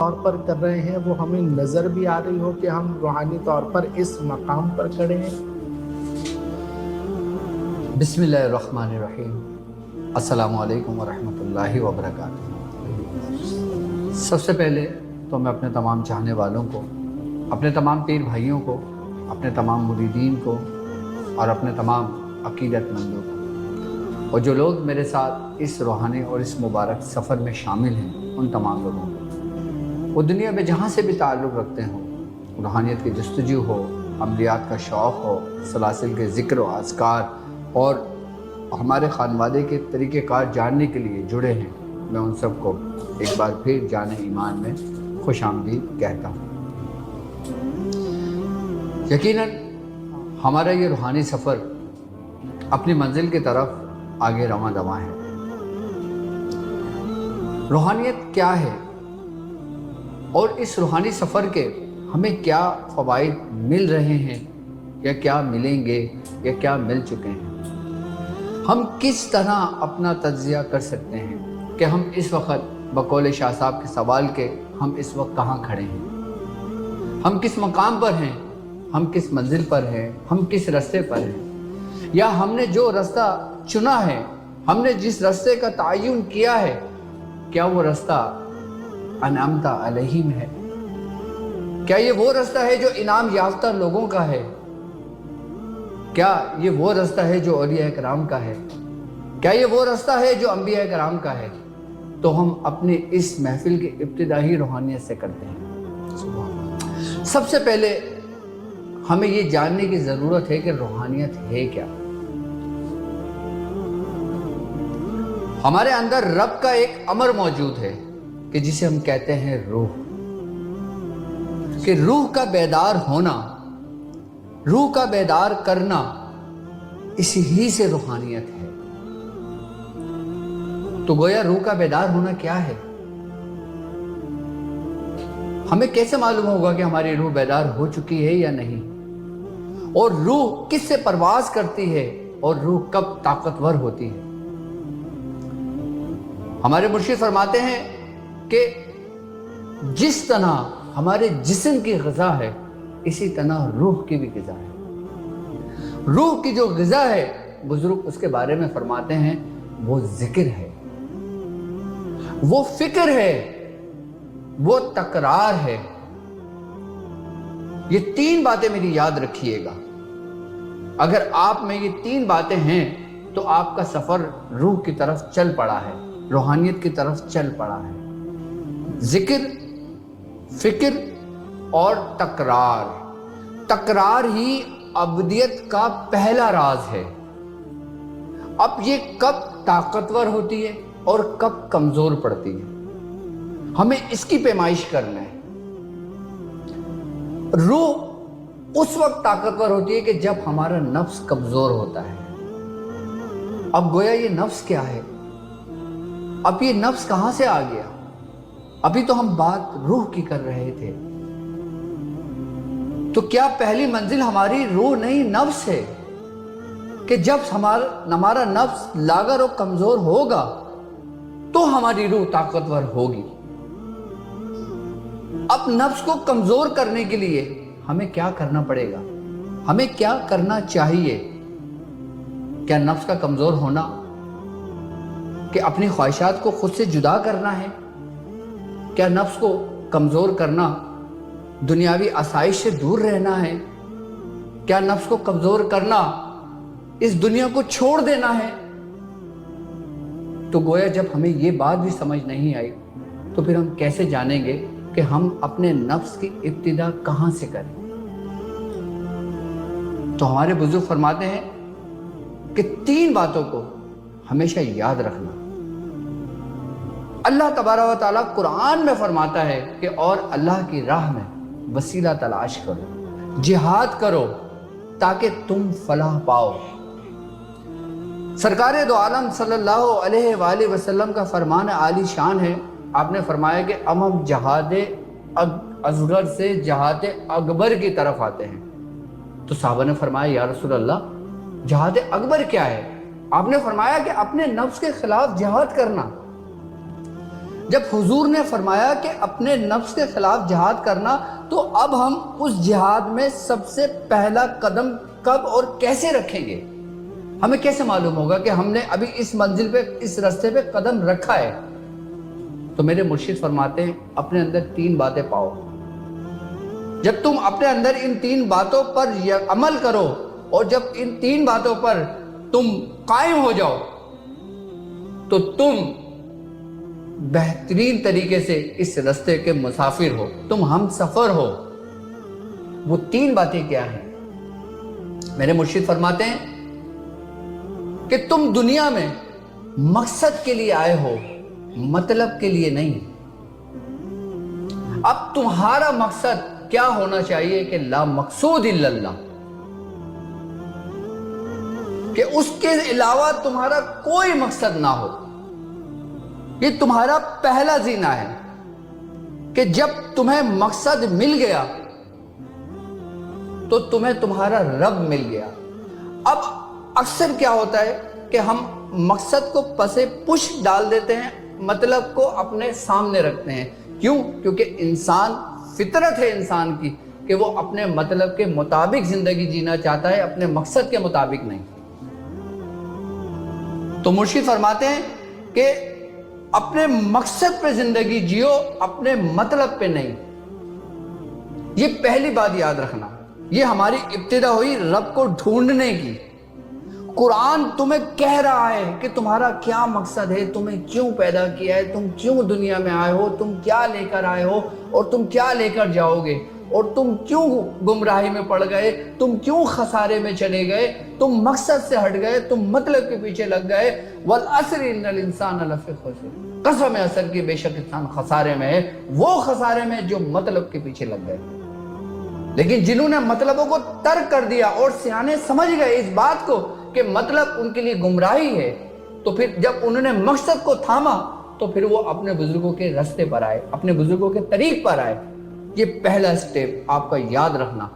طور پر کر رہے ہیں وہ ہمیں نظر بھی آ رہی ہو کہ ہم روحانی طور پر اس مقام پر کھڑے ہیں؟ بسم اللہ الرحمن الرحیم۔ السلام علیکم ورحمۃ اللہ وبرکاتہ۔ سب سے پہلے تو میں اپنے تمام چاہنے والوں کو، اپنے تمام پیر بھائیوں کو، اپنے تمام مریدین کو اور اپنے تمام عقیدت مندوں کو، اور جو لوگ میرے ساتھ اس روحانی اور اس مبارک سفر میں شامل ہیں، ان تمام لوگوں کو، وہ دنیا میں جہاں سے بھی تعلق رکھتے ہوں، روحانیت کی جستجو ہو، عملیات کا شوق ہو، سلاسل کے ذکر و اذکار اور ہمارے خانوادے کے طریقہ کار جاننے کے لیے جڑے ہیں، میں ان سب کو ایک بار پھر جان ایمان میں خوش آمدید کہتا ہوں۔ یقیناً ہمارا یہ روحانی سفر اپنی منزل کی طرف آگے رواں دواں ہے۔ روحانیت کیا ہے اور اس روحانی سفر کے ہمیں کیا فوائد مل رہے ہیں یا کیا ملیں گے یا کیا مل چکے ہیں، ہم کس طرح اپنا تجزیہ کر سکتے ہیں کہ ہم اس وقت بقول شاہ صاحب کے سوال کے ہم اس وقت کہاں کھڑے ہیں، ہم کس مقام پر ہیں، ہم کس منزل پر ہیں، ہم کس راستے پر ہیں، یا ہم نے جو راستہ چنا ہے، ہم نے جس راستے کا تعین کیا ہے، کیا وہ راستہ انعمت علیہم ہے؟ کیا یہ وہ راستہ ہے جو انعام یافتہ لوگوں کا ہے؟ کیا یہ وہ راستہ ہے جو اولیاء کرام کا ہے؟ کیا یہ وہ راستہ ہے جو انبیاء کرام کا ہے؟ تو ہم اپنے اس محفل کی ابتدائی روحانیت سے کرتے ہیں۔ سب سے پہلے ہمیں یہ جاننے کی ضرورت ہے کہ روحانیت ہے کیا۔ ہمارے اندر رب کا ایک امر موجود ہے کہ جسے ہم کہتے ہیں روح، کہ روح کا بیدار ہونا، روح کا بیدار کرنا، اسی ہی سے روحانیت ہے۔ تو گویا روح کا بیدار ہونا کیا ہے؟ ہمیں کیسے معلوم ہوگا کہ ہماری روح بیدار ہو چکی ہے یا نہیں؟ اور روح کس سے پرواز کرتی ہے اور روح کب طاقتور ہوتی ہے؟ ہمارے مرشد فرماتے ہیں کہ جس طرح ہمارے جسم کی غذا ہے، اسی طرح روح کی بھی غذا ہے۔ روح کی جو غذا ہے، بزرگ اس کے بارے میں فرماتے ہیں، وہ ذکر ہے، وہ فکر ہے، وہ تکرار ہے۔ یہ تین باتیں میری یاد رکھیے گا۔ اگر آپ میں یہ تین باتیں ہیں تو آپ کا سفر روح کی طرف چل پڑا ہے، روحانیت کی طرف چل پڑا ہے۔ ذکر، فکر اور تکرار۔ تکرار ہی ابدیت کا پہلا راز ہے۔ اب یہ کب طاقتور ہوتی ہے اور کب کمزور پڑتی ہے، ہمیں اس کی پیمائش کرنا ہے۔ روح اس وقت طاقتور ہوتی ہے کہ جب ہمارا نفس کمزور ہوتا ہے۔ اب گویا یہ نفس کیا ہے؟ اب یہ نفس کہاں سے آ گیا؟ ابھی تو ہم بات روح کی کر رہے تھے۔ تو کیا پہلی منزل ہماری روح نہیں نفس ہے؟ کہ جب ہمارا نفس لاغر و کمزور ہوگا تو ہماری روح طاقتور ہوگی۔ اب نفس کو کمزور کرنے کے لیے ہمیں کیا کرنا پڑے گا؟ ہمیں کیا کرنا چاہیے؟ کیا نفس کا کمزور ہونا کہ اپنی خواہشات کو خود سے جدا کرنا ہے؟ کیا نفس کو کمزور کرنا دنیاوی آسائش سے دور رہنا ہے؟ کیا نفس کو کمزور کرنا اس دنیا کو چھوڑ دینا ہے؟ تو گویا جب ہمیں یہ بات بھی سمجھ نہیں آئی تو پھر ہم کیسے جانیں گے کہ ہم اپنے نفس کی ابتدا کہاں سے کریں؟ تو ہمارے بزرگ فرماتے ہیں کہ تین باتوں کو ہمیشہ یاد رکھنا۔ اللہ تبارک و تعالیٰ قرآن میں فرماتا ہے کہ اور اللہ کی راہ میں وسیلہ تلاش کرو، جہاد کرو تاکہ تم فلاح پاؤ۔ سرکار دو عالم صلی اللہ علیہ وآلہ وسلم کا فرمان عالی شان ہے۔ آپ نے فرمایا کہ ہم جہاد اصغر سے جہاد اکبر کی طرف آتے ہیں۔ تو صحابہ نے فرمایا یا رسول اللہ جہاد اکبر کیا ہے؟ آپ نے فرمایا کہ اپنے نفس کے خلاف جہاد کرنا۔ جب حضور نے فرمایا کہ اپنے نفس کے خلاف جہاد کرنا، تو اب ہم اس جہاد میں سب سے پہلا قدم کب اور کیسے رکھیں گے؟ ہمیں کیسے معلوم ہوگا کہ ہم نے ابھی اس منزل پہ، اس رستے پہ قدم رکھا ہے؟ تو میرے مرشد فرماتے ہیں اپنے اندر 3 باتیں پاؤ۔ جب تم اپنے اندر ان 3 باتوں پر عمل کرو اور جب ان 3 باتوں پر تم قائم ہو جاؤ تو تم بہترین طریقے سے اس رستے کے مسافر ہو، تم ہم سفر ہو۔ وہ 3 باتیں کیا ہیں؟ میرے مرشد فرماتے ہیں کہ تم دنیا میں مقصد کے لیے آئے ہو، مطلب کے لیے نہیں۔ اب تمہارا مقصد کیا ہونا چاہیے کہ لا مقصود الا اللہ، کہ اس کے علاوہ تمہارا کوئی مقصد نہ ہو۔ یہ تمہارا پہلا زینہ ہے کہ جب تمہیں مقصد مل گیا تو تمہیں تمہارا رب مل گیا۔ اب اکثر کیا ہوتا ہے کہ ہم مقصد کو پسے پش ڈال دیتے ہیں، مطلب کو اپنے سامنے رکھتے ہیں۔ کیوں؟ کیونکہ انسان، فطرت ہے انسان کی کہ وہ اپنے مطلب کے مطابق زندگی جینا چاہتا ہے، اپنے مقصد کے مطابق نہیں۔ تو مرشد فرماتے ہیں کہ اپنے مقصد پہ زندگی جیو، اپنے مطلب پہ نہیں۔ یہ پہلی بات یاد رکھنا۔ یہ ہماری ابتدا ہوئی رب کو ڈھونڈنے کی۔ قرآن تمہیں کہہ رہا ہے کہ تمہارا کیا مقصد ہے، تمہیں کیوں پیدا کیا ہے، تم کیوں دنیا میں آئے ہو، تم کیا لے کر آئے ہو اور تم کیا لے کر جاؤ گے، اور تم کیوں گمراہی میں پڑ گئے، تم کیوں خسارے میں چلے گئے، تم مقصد سے ہٹ گئے، تم مطلب کے پیچھے لگ گئے۔ والعصر ان الانسان لفی خسر، قسم عصر کی بے شک انسان خسارے میں ہے، وہ خسارے میں جو مطلب کے پیچھے لگ گئے۔ لیکن جنہوں نے مطلبوں کو ترک کر دیا اور سیانے سمجھ گئے اس بات کو کہ مطلب ان کے لیے گمراہی ہے، تو پھر جب انہوں نے مقصد کو تھاما تو پھر وہ اپنے بزرگوں کے راستے پر آئے، اپنے بزرگوں کے طریق پر آئے۔ یہ پہلا سٹیپ آپ کا یاد رکھنا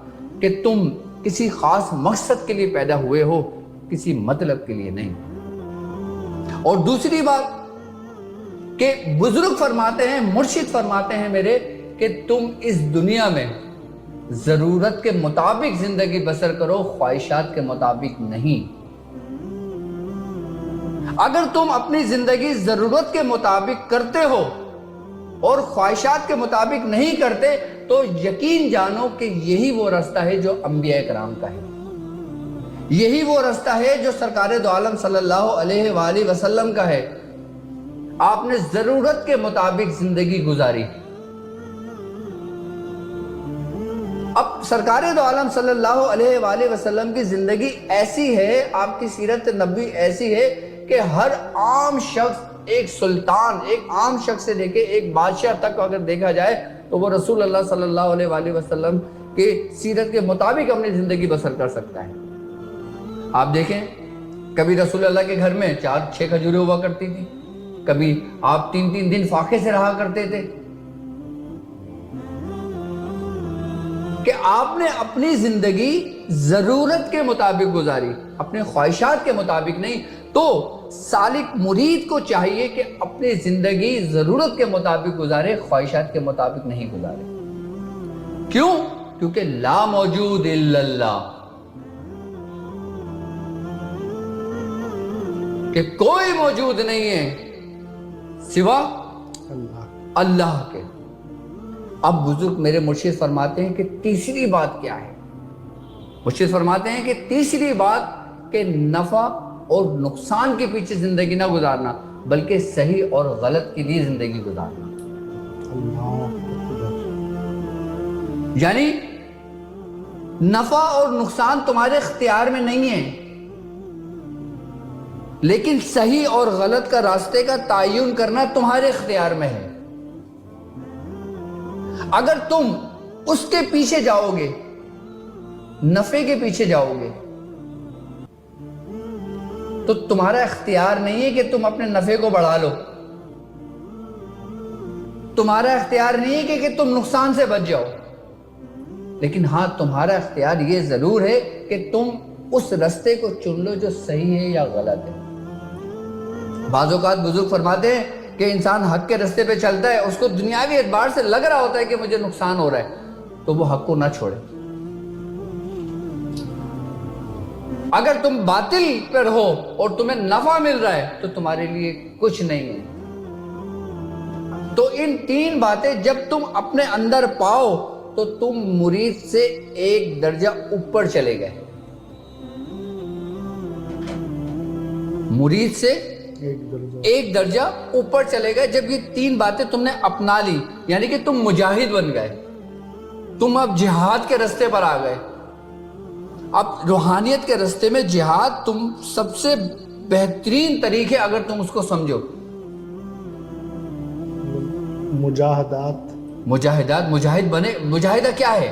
کہ تم کسی خاص مقصد کے لیے پیدا ہوئے ہو، کسی مطلب کے لیے نہیں۔ اور دوسری بات کہ بزرگ فرماتے ہیں، مرشد فرماتے ہیں میرے، کہ تم اس دنیا میں ضرورت کے مطابق زندگی بسر کرو، خواہشات کے مطابق نہیں۔ اگر تم اپنی زندگی ضرورت کے مطابق کرتے ہو اور خواہشات کے مطابق نہیں کرتے تو یقین جانو کہ یہی وہ راستہ ہے جو انبیاء کرام کا ہے، یہی وہ راستہ ہے جو سرکار دو عالم صلی اللہ علیہ وآلہ وسلم کا ہے۔ آپ نے ضرورت کے مطابق زندگی گزاری۔ اب سرکار دو عالم صلی اللہ علیہ وآلہ وسلم کی زندگی ایسی ہے، آپ کی سیرت نبی ایسی ہے کہ ہر عام شخص، ایک سلطان، ایک عام شخص سے لے کے ایک بادشاہ تک اگر دیکھا جائے تو وہ رسول اللہ صلی اللہ علیہ وآلہ وسلم کے سیرت کے مطابق اپنی زندگی بسر کر سکتا ہے۔ آپ دیکھیں، کبھی رسول اللہ کے گھر میں 4-6 کھجوریں ہوا کرتی تھی، کبھی آپ 3 دن فاقے سے رہا کرتے تھے، کہ آپ نے اپنی زندگی ضرورت کے مطابق گزاری، اپنے خواہشات کے مطابق نہیں۔ تو سالک مرید کو چاہیے کہ اپنی زندگی ضرورت کے مطابق گزارے، خواہشات کے مطابق نہیں گزارے۔ کیوں؟ کیونکہ لا موجود الا اللہ، کہ کوئی موجود نہیں ہے سوا اللہ کے۔ اب بزرگ میرے مرشد فرماتے ہیں کہ تیسری بات کیا ہے؟ مرشد فرماتے ہیں کہ تیسری بات کہ نفع اور نقصان کے پیچھے زندگی نہ گزارنا، بلکہ صحیح اور غلط کے لیے زندگی گزارنا۔ یعنی نفع اور نقصان تمہارے اختیار میں نہیں ہے، لیکن صحیح اور غلط کا راستے کا تعین کرنا تمہارے اختیار میں ہے۔ اگر تم اس کے پیچھے جاؤ گے، نفع کے پیچھے جاؤ گے، تو تمہارا اختیار نہیں ہے کہ تم اپنے نفع کو بڑھا لو، تمہارا اختیار نہیں ہے کہ تم نقصان سے بچ جاؤ، لیکن ہاں تمہارا اختیار یہ ضرور ہے کہ تم اس راستے کو چن لو جو صحیح ہے یا غلط ہے۔ بعض اوقات بزرگ فرماتے ہیں کہ انسان حق کے رستے پہ چلتا ہے، اس کو دنیاوی اعتبار سے لگ رہا ہوتا ہے کہ مجھے نقصان ہو رہا ہے، تو وہ حق کو نہ چھوڑے۔ اگر تم باطل پر ہو اور تمہیں نفع مل رہا ہے تو تمہارے لیے کچھ نہیں ہے۔ تو ان تین باتیں جب تم اپنے اندر پاؤ تو تم مرید سے ایک درجہ اوپر چلے گئے، مرید سے ایک درجہ اوپر چلے گئے جب یہ تین باتیں تم نے اپنا لی، یعنی کہ تم مجاہد بن گئے، تم اب جہاد کے رستے پر آ گئے۔ اب روحانیت کے رستے میں جہاد تم سب سے بہترین طریقے اگر تم اس کو سمجھو، مجاہد بنے۔ مجاہدہ کیا ہے؟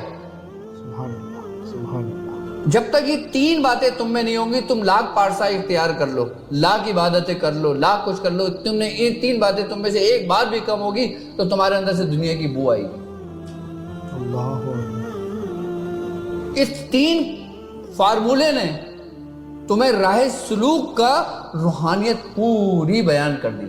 سبحان اللہ، سبحان اللہ۔ جب تک یہ تین باتیں تم میں نہیں ہوں گی، تم لاکھ پارسائی اختیار کر لو، لاکھ عبادتیں کر لو، لاکھ کچھ کر لو، تم نے یہ تین باتیں تم میں سے ایک بات بھی کم ہوگی تو تمہارے اندر سے دنیا کی بو آئے گی۔ اللہ اس تین فارمولے نے تمہیں راہ سلوک کا روحانیت پوری بیان کر دی۔